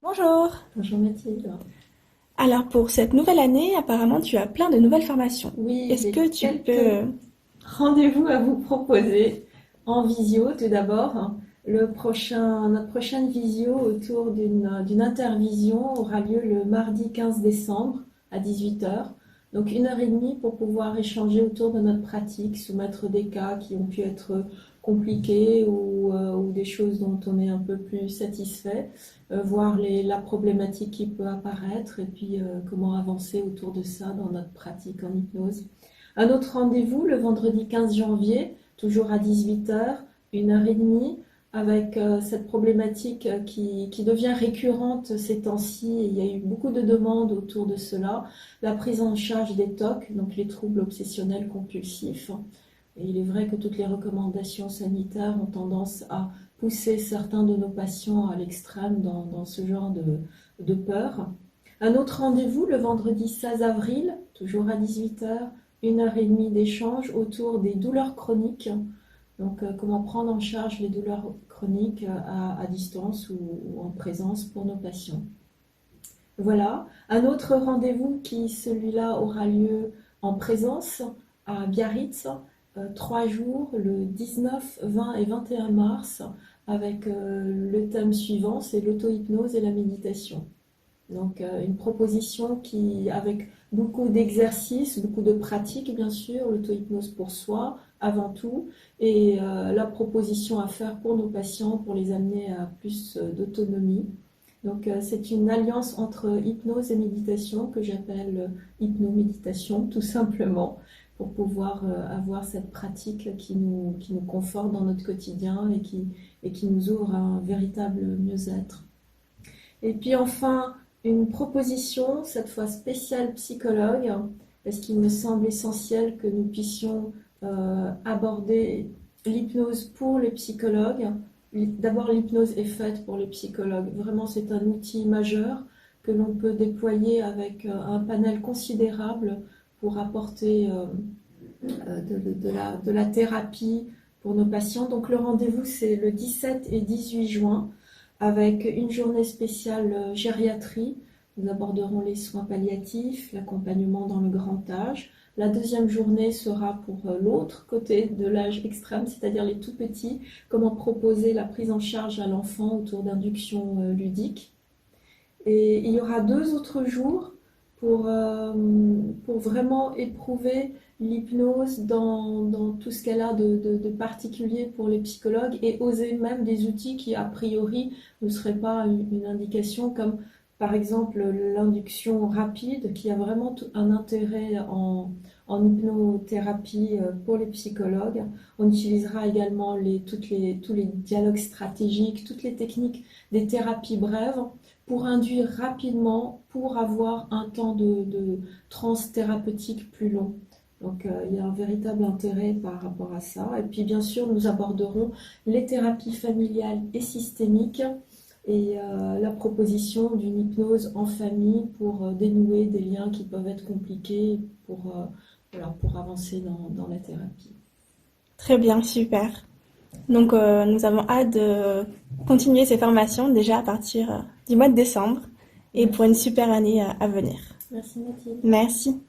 Bonjour. Bonjour Mathilde. Alors pour cette nouvelle année, apparemment tu as plein de nouvelles formations. Oui, Est-ce j'ai que tu peux... quelques rendez-vous à vous proposer en visio tout d'abord. Notre prochaine visio autour d'une intervision aura lieu le mardi 15 décembre à 18 heures. Donc 1 heure et demie pour pouvoir échanger autour de notre pratique, soumettre des cas qui ont pu être compliqués ou des choses dont on est un peu plus satisfait, voir la problématique qui peut apparaître et puis comment avancer autour de ça dans notre pratique en hypnose. Un autre rendez-vous le vendredi 15 janvier, toujours à 18 heures, 1 heure et demie, avec cette problématique qui devient récurrente ces temps-ci. Il y a eu beaucoup de demandes autour de cela. La prise en charge des TOC, donc les troubles obsessionnels compulsifs. Et il est vrai que toutes les recommandations sanitaires ont tendance à pousser certains de nos patients à l'extrême dans ce genre de peur. Un autre rendez-vous le vendredi 16 avril, toujours à 18 heures, 1 heure et demie d'échange autour des douleurs chroniques. Donc, comment prendre en charge les douleurs chroniques à distance ou en présence pour nos patients. Voilà. Un autre rendez-vous qui, celui-là, aura lieu en présence à Biarritz, 3 jours, le 19, 20 et 21 mars, avec le thème suivant, c'est l'auto-hypnose et la méditation. Donc une proposition qui, avec beaucoup d'exercices, beaucoup de pratiques bien sûr, l'auto-hypnose pour soi avant tout, et la proposition à faire pour nos patients pour les amener à plus d'autonomie. Donc c'est une alliance entre hypnose et méditation que j'appelle hypnoméditation tout simplement pour pouvoir avoir cette pratique qui nous conforte dans notre quotidien et qui nous ouvre à un véritable mieux-être. Et puis enfin, une proposition, cette fois spéciale psychologue, parce qu'il me semble essentiel que nous puissions aborder l'hypnose pour les psychologues. D'abord, l'hypnose est faite pour les psychologues. Vraiment, c'est un outil majeur que l'on peut déployer avec un panel considérable pour apporter de la thérapie pour nos patients. Donc le rendez-vous, c'est le 17 et 18 juin avec une journée spéciale gériatrie. Nous aborderons les soins palliatifs, l'accompagnement dans le grand âge. La deuxième journée sera pour l'autre côté de l'âge extrême, c'est-à-dire les tout petits, comment proposer la prise en charge à l'enfant autour d'inductions ludiques. Et il y aura 2 autres jours pour vraiment éprouver l'hypnose dans tout ce qu'elle a de particulier pour les psychologues et oser même des outils qui, a priori, ne seraient pas une indication, comme par exemple l'induction rapide, qui a vraiment un intérêt en hypnothérapie pour les psychologues. On utilisera également tous les dialogues stratégiques, toutes les techniques des thérapies brèves pour induire rapidement, pour avoir un temps de transe thérapeutique plus long. Donc il y a un véritable intérêt par rapport à ça. Et puis bien sûr, nous aborderons les thérapies familiales et systémiques et la proposition d'une hypnose en famille pour dénouer des liens qui peuvent être compliqués pour avancer dans la thérapie. Très bien, super. Donc nous avons hâte de continuer ces formations déjà à partir du mois de décembre et pour une Merci. super année à venir. Merci Mathilde. Merci.